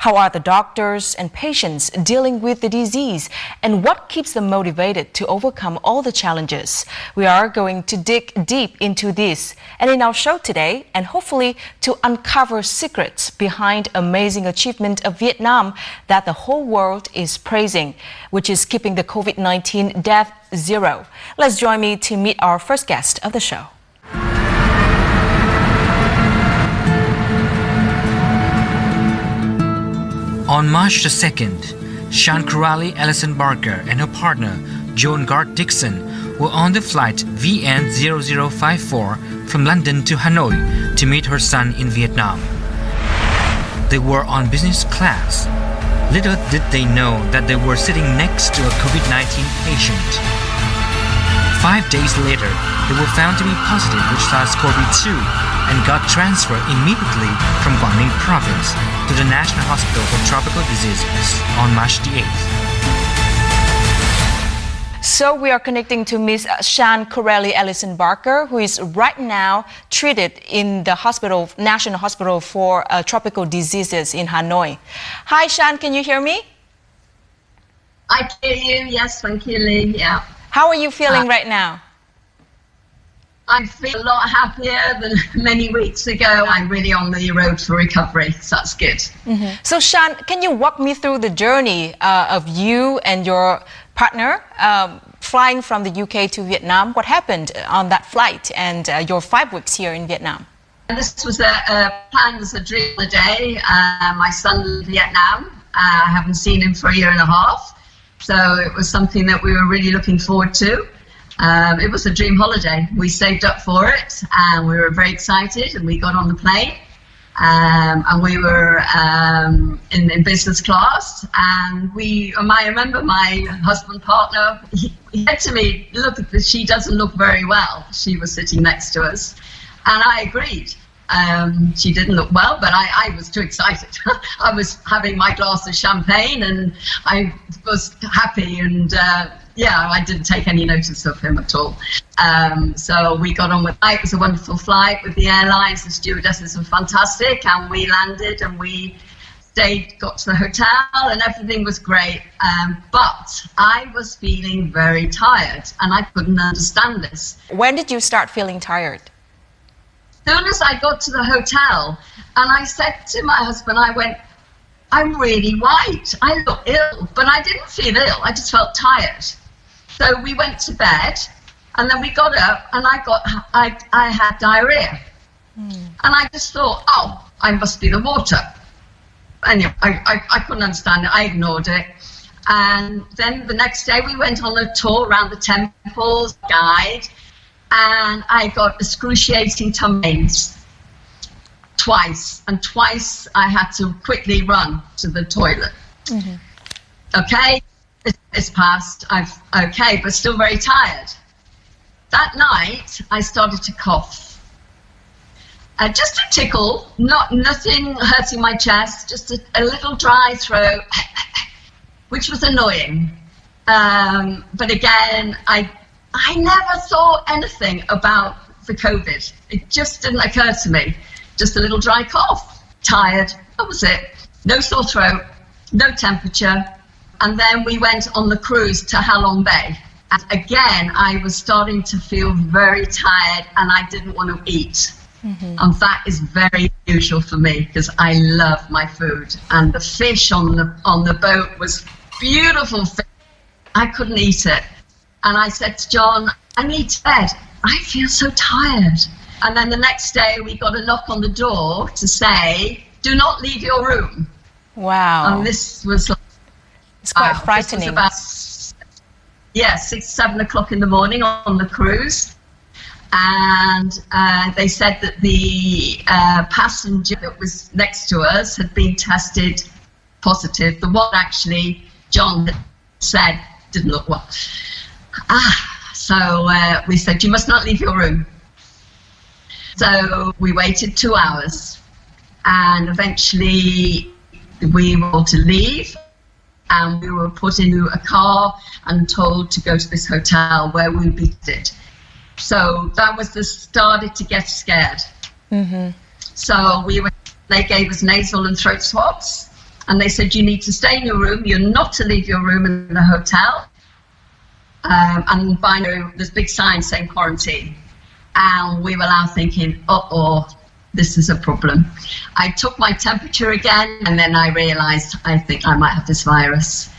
How are the doctors and patients dealing with the disease? And what keeps them motivated to overcome all the challenges? We are going to dig deep into this and in our show today, and hopefully to uncover secrets behind amazing achievement of Vietnam that the whole world is praising, which is keeping the COVID-19 death zero. Let's join me to meet our first guest of the show. On March the 2nd, Shan Coralie Ellison Barker and her partner, Joan Gart Dixon, were on the flight VN0054 from London to Hanoi to meet her son in Vietnam. They were on business class. Little did they know that they were sitting next to a COVID-19 patient. 5 days later, they were found to be positive with SARS-CoV-2 and got transferred immediately from Quảng Ninh province to the National Hospital for Tropical Diseases on March the 8th. So we are connecting to Ms. Shan Coralie Ellison Barker, who is right now treated in the hospital, National Hospital for Tropical Diseases in Hanoi. Hi, Shan, can you hear me? I hear you. Yes, thank you, Lee. Yeah. How are you feeling right now? I feel a lot happier than many weeks ago. I'm really on the road for recovery, so that's good. Mm-hmm. So, Shan, can you walk me through the journey of you and your partner flying from the UK to Vietnam? What happened on that flight and your 5 weeks here in Vietnam? This was planned as a dream holiday. My son in Vietnam. I haven't seen him for a year and a half, so it was something that we were really looking forward to. It was a dream holiday. We saved up for it and we were very excited, and we got on the plane and we were in business class, and I remember my husband partner, he said to me, look, she doesn't look very well. She was sitting next to us, and I agreed. She didn't look well, but I was too excited. I was having my glass of champagne and I was happy, and I didn't take any notice of him at all. So we got on with it. It was a wonderful flight with the airlines. The stewardesses were fantastic, and we landed and we got to the hotel, and everything was great. But I was feeling very tired, and I couldn't understand this. When did you start feeling tired? As soon as I got to the hotel, and I said to my husband, I went, I'm really white. I look ill, but I didn't feel ill. I just felt tired. So we went to bed, and then we got up, and I had diarrhea. And I just thought, oh, I must be the water. Anyway, I couldn't understand it. I ignored it. And then the next day we went on a tour around the temples, guide, and I got excruciating tummy pains twice. And twice I had to quickly run to the toilet. Mm-hmm. Okay, it's passed. Okay, but still very tired. That night I started to cough. Just a tickle, nothing hurting my chest, just a little dry throat, which was annoying. But again, I never thought anything about the COVID. It just didn't occur to me. Just a little dry cough, tired, that was it. No sore throat, no temperature. And then we went on the cruise to Ha Long Bay. And again, I was starting to feel very tired, and I didn't want to eat. Mm-hmm. And that is very unusual for me, because I love my food. And the fish on the boat was beautiful fish. I couldn't eat it. And I said to John, I need to bed. I feel so tired. And then the next day we got a knock on the door to say, do not leave your room. Wow. And this was like, it's quite frightening. This was about 6, 7 o'clock in the morning on the cruise. And they said that the passenger that was next to us had been tested positive. The one actually John had said didn't look well. So we said, you must not leave your room. So we waited 2 hours, and eventually we were to leave, and we were put into a car and told to go to this hotel where we'd be visited. So that was started to get scared. Mm-hmm. So they gave us nasal and throat swabs, And they said, you need to stay in your room. You're not to leave your room in the hotel. And by now, there's big signs saying quarantine. And we were now thinking, uh-oh, this is a problem. I took my temperature again, and then I realised I think I might have this virus.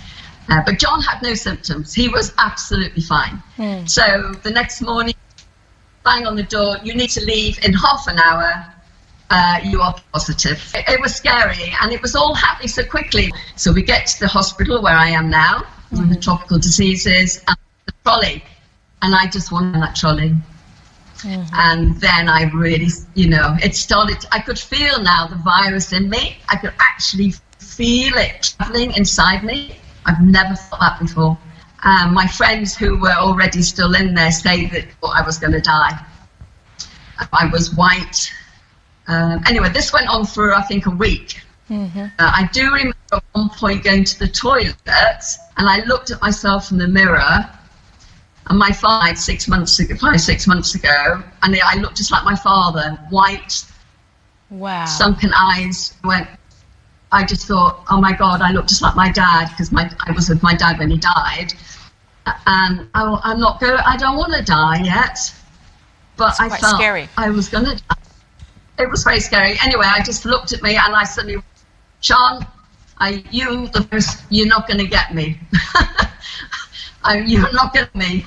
But John had no symptoms. He was absolutely fine. So the next morning, bang on the door, you need to leave in half an hour. You are positive. It was scary, and it was all happening so quickly. So we get to the hospital where I am now, with the tropical diseases, and the trolley. And I just wanted that trolley. And then I really, it started, I could feel now the virus in me. I could actually feel it traveling inside me. I've never felt that before. My friends who were already still in there say that I was going to die. I was white. Anyway, this went on for, I think, a week. I do remember at one point going to the toilet, and I looked at myself in the mirror. And my father died 6 months ago, and I looked just like my father, white, sunken eyes. I just thought, oh my God, I look just like my dad, because I was with my dad when he died. And I don't want to die yet. But I felt scary. I was going to die. It was very scary. Anyway, I just looked at me, and I suddenly, Sean, you're not going to get me. You're not getting me.